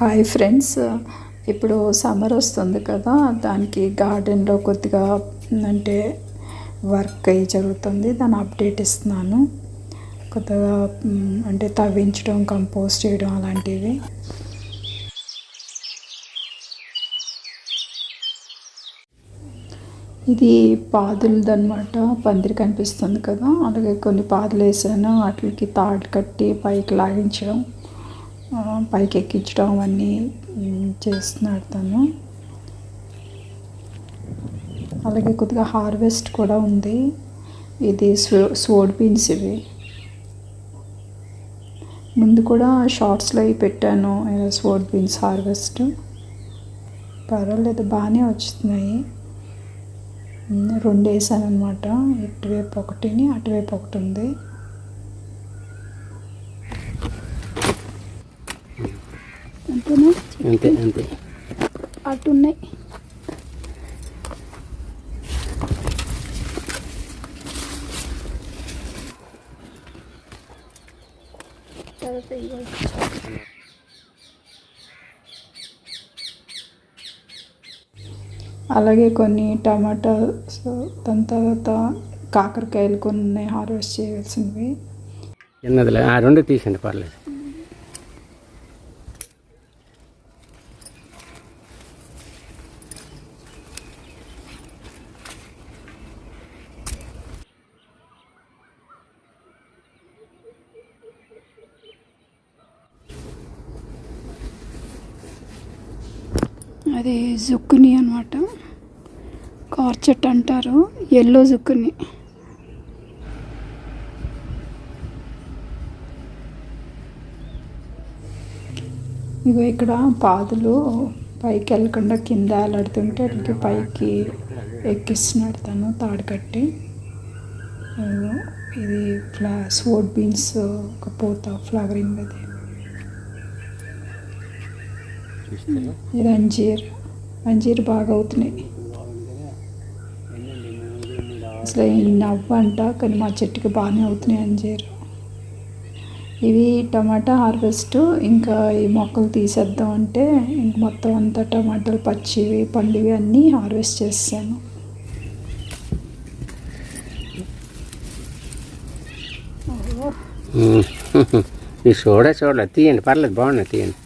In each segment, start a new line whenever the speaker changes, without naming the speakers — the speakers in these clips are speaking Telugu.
హాయ్ ఫ్రెండ్స్, ఇప్పుడు సమ్మర్ వస్తుంది కదా, దానికి గార్డెన్లో కొద్దిగా అంటే వర్క్ అయ్యి జరుగుతుంది. దాని అప్డేట్ ఇస్తున్నాను. కొద్దిగా అంటే తవ్వించడం, కంపోస్ట్ చేయడం అలాంటివి. ఇది పాదులదన్నమాట. పందిరి కనిపిస్తుంది కదా, అలాగే కొన్ని పాదులు వేసాను. వాటికి తాడు కట్టి పైకి లాగించడం, పైకి ఎక్కించడం అవన్నీ చేస్తున్నాడు తను. అలాగే కొద్దిగా హార్వెస్ట్ కూడా ఉంది. ఇది స్వోడ్ బీన్స్. ఇవి ముందు కూడా షార్ట్స్లో అవి పెట్టాను, స్వోడ్ బీన్స్ హార్వెస్ట్. పర్వాలేదు, బాగానే వస్తున్నాయి. 2 వేసాను అనమాట. ఇటువైపు ఒకటిని, అటువైపు ఒకటి ఉంది.
అంతే అంతే
అటు ఉన్నాయి. అలాగే కొన్ని టమాటాస్, దాని తర్వాత కాకరకాయలు కొన్ని ఉన్నాయి హార్వెస్ట్ చేయాల్సినవి.
చిన్నదిలే, 2 తీసండి పర్లేదు.
అది జుక్కుని అనమాట, కార్చెట్ అంటారు, ఎల్లో జుక్కుని. ఇగో ఇక్కడ పాదులు పైకి వెళ్ళకుండా కింద వేలాడుతుంటే వాటికి పైకి ఎక్కిస్తున్నాడు తను తాడు కట్టి. ఇది స్వోడ్ బీన్స్ ఒక పూత ఫ్లవరింగ్. అది ఇది అంజీర్ బాగా అవుతున్నాయి. అసలు నవ్వు అంట, కానీ మా చెట్టుకి బాగానే అవుతున్నాయి అంజీర్. ఇవి టమాటా హార్వెస్ట్. ఇంకా ఈ మొక్కలు తీసేద్దాం అంటే ఇంక మొత్తం అంతా టమాటాలు పచ్చివి పండువి అన్నీ హార్వెస్ట్ చేసాను.
ఇది చూడలే, తీయండి పర్లేదు, బాగున్నాయి, తీయండి.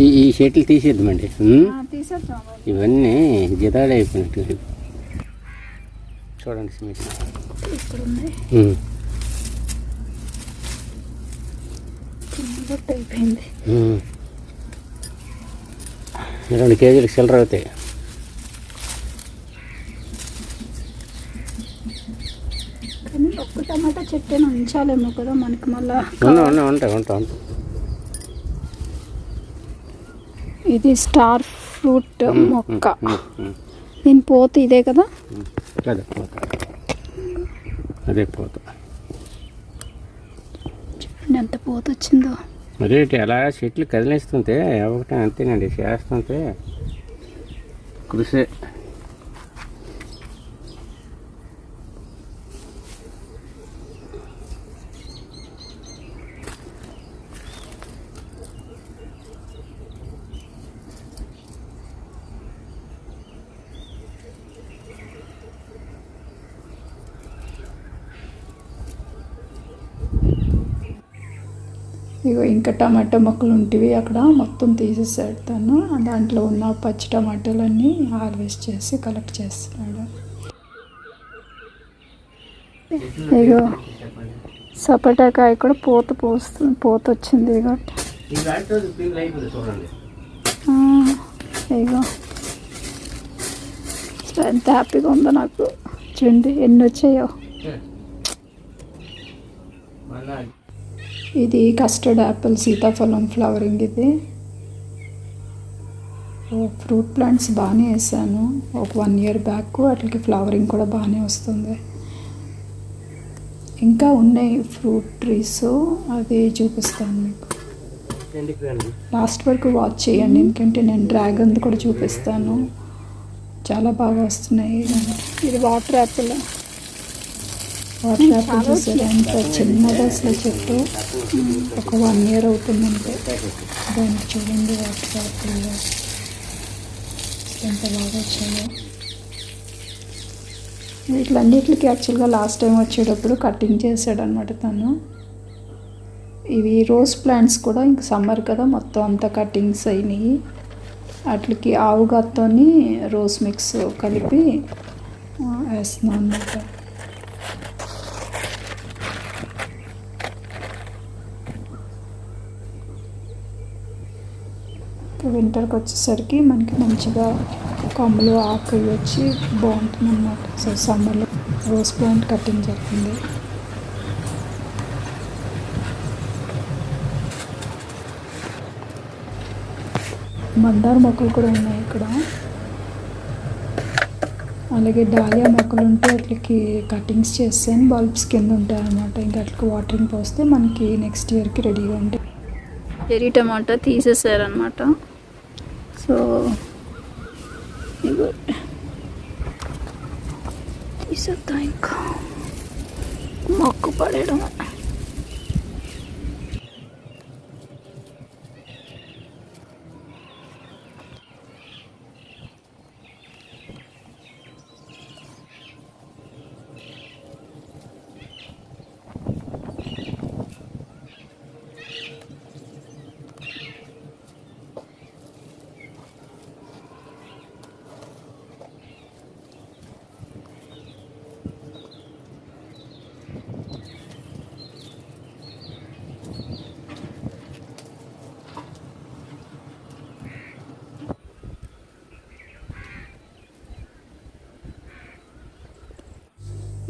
ఈ చెట్లు తీసేద్దామండి. ఇవన్నీ జిదాడు అయిపోయినట్టు చూడండి.
అయిపోయింది.
2 కేజీలకు చిల్లర అవుతాయి.
కానీ ఒక్క టమాటా చెట్టు ఉంచాలేమో కదా మనకి. మళ్ళీ
ఉంటాయి.
ఇది స్టార్ ఫ్రూట్ మొక్క. దీని పోత ఇదే కదా,
అదే పోత.
చూడండి ఎంత పోత వచ్చిందో.
అదేంటి అలా చెట్లు కదిలిస్తుంటే ఒకటే, అంతేనండి, చేస్తుంటే కృషి.
ఇగో ఇంకా టమాటా మొక్కలు ఉంటివి అక్కడ, మొత్తం తీసేసాడు తను. దాంట్లో ఉన్న పచ్చి టమాటాలన్నీ హార్వెస్ట్ చేసి కలెక్ట్ చేస్తున్నాడు. ఇగో సపోటాకాయ కూడా పోత వచ్చింది. ఇగో ఇగో ఎంత హ్యాపీగా ఉందో నాకు. చూడండి ఎన్ని వచ్చాయో. ఇది కస్టర్డ్ యాపిల్, సీతాఫలం ఫ్లవరింగ్. ఇది ఫ్రూట్ ప్లాంట్స్ బాగానే వేసాను. ఒక 1 year బ్యాక్ వాటికి ఫ్లవరింగ్ కూడా బాగానే వస్తుంది. ఇంకా ఉన్నాయి ఫ్రూట్ ట్రీస్, అది చూపిస్తాను మీకు. లాస్ట్ వరకు వాచ్ చేయండి, ఎందుకంటే నేను డ్రాగన్ కూడా చూపిస్తాను. చాలా బాగా వస్తున్నాయి.
ఇది వాటర్ యాపిల్.
వాటర్ యాపిల్ చూసారా ఎంత చిన్నగా అసలు చెట్టు, ఒక 1 year అవుతుందంటే. దానికి చూడండి వాటర్ యాపిల్ ఎంత బాగా వచ్చాయో. వీటిలన్నిటికి యాక్చువల్గా లాస్ట్ టైం వచ్చేటప్పుడు కటింగ్ చేశాడనమాట తను. ఇవి రోజ్ ప్లాంట్స్ కూడా ఇంక సమ్మర్ కదా మొత్తం అంతా కటింగ్స్ అయినాయి. వాటికి ఆవుగాతో రోజ్ మిక్స్ కలిపి వేస్తున్నాను అన్నమాట. వింటర్కి వచ్చేసరికి మనకి మంచిగా కొమ్మలు ఆకు వచ్చి బాగుంటుంది అన్నమాట. సో సమ్మర్లో రోజ్ ప్లాంట్ కటింగ్ జరుగుతుంది. మందార మొక్కలు కూడా ఉన్నాయి ఇక్కడ. అలాగే డాలియా మొక్కలు ఉంటే వాటికి కటింగ్స్ చేస్తాను, బల్బ్స్ కింద ఉంటాయి అన్నమాట. ఇంకా వాటికి వాటరింగ్ పోస్తే మనకి నెక్స్ట్ ఇయర్కి రెడీగా ఉంటాయి.
చెర్రీ టమాటా తీసేసారనమాట. సో ఇగో తీసేద్దాం, ఇంకా మొక్కు పడేయడం.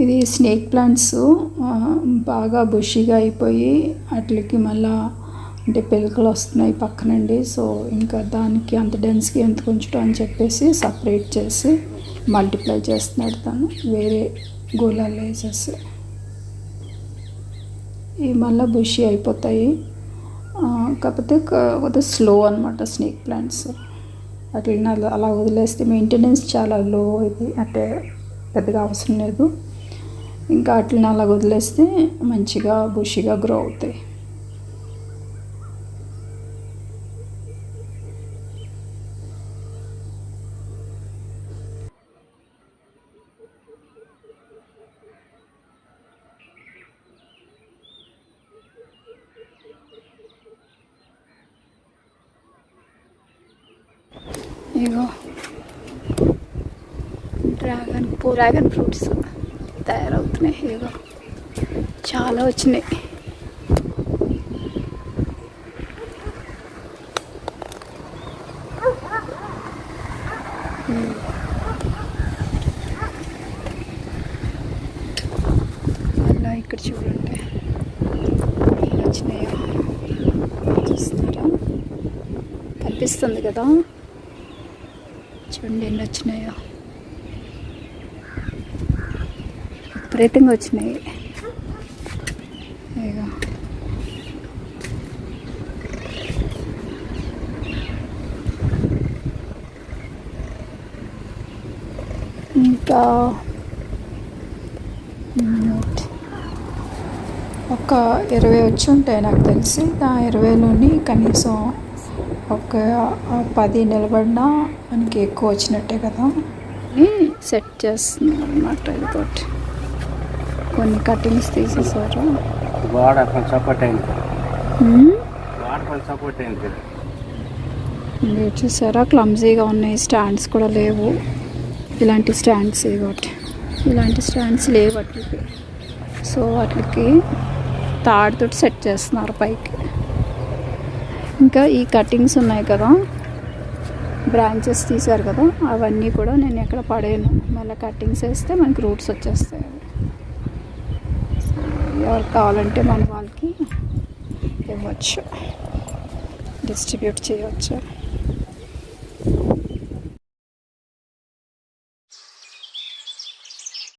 ఇది స్నేక్ ప్లాంట్స్ బాగా బుషీగా అయిపోయి వాటికి మళ్ళా అంటే పిలకలు వస్తున్నాయి పక్కనండి. సో ఇంకా దానికి అంత డెన్స్గా ఎంత ఉంచడం అని చెప్పేసి సపరేట్ చేసి మల్టిప్లై చేస్తున్నాడు తను వేరే గోళాలు వేసేసి. ఇవి మళ్ళీ బుషీ అయిపోతాయి. కాకపోతే కొద్దిగా స్లో అనమాట స్నేక్ ప్లాంట్స్. వాటిని అలా వదిలేస్తే మెయింటెనెన్స్ చాలా లో. ఇది అంటే పెద్దగా అవసరం లేదు. ఇంకా వాటిని అలా వదిలేస్తే మంచిగా బుషీగా గ్రో అవుతాయి.
ఇగో డ్రాగన్ ఫ్రూట్స్ తయారవుతున్నాయి. ఇగో చాలా వచ్చినాయి. అలా ఇక్కడ చూడండి ఎన్ని వచ్చినాయో. చూస్తున్నారా, కనిపిస్తుంది కదా, చూడండి ఎన్ని వచ్చినాయో. విపరీతంగా వచ్చినాయి. ఇగో ఇంకా ఒక 20 వచ్చి ఉంటాయి నాకు తెలిసి. ఆ 20లోని కనీసం ఒక 10 నిలబడినా మనకి ఎక్కువ వచ్చినట్టే కదా. సెట్ చేస్తున్నాం అన్నమాట. ఇదొకటి కొన్ని కటింగ్స్ తీసేసారు.
గోడ కొంచెం సపోర్ట్ అయింది. గోడ కొంచెం సపోర్ట్ అయింది.
మీరు చూసారా క్లమ్జీగా ఉన్నాయి. స్టాండ్స్ కూడా లేవు. ఇలాంటి స్టాండ్స్ ఇవ్వటి ఇలాంటి స్టాండ్స్ లేవు వాటికి. సో వాటికి తాడుతో సెట్ చేస్తున్నారు పైకి. ఇంకా ఈ కటింగ్స్ ఉన్నాయి కదా, బ్రాంచెస్ తీశారు కదా, అవన్నీ కూడా నేను ఎక్కడ పడేయను. మళ్ళీ కటింగ్స్ వేస్తే మనకి రూట్స్ వచ్చేస్తాయి. ఎవరికి కావాలంటే మన వాళ్ళకి ఇవ్వచ్చు, డిస్ట్రిబ్యూట్ చేయవచ్చు.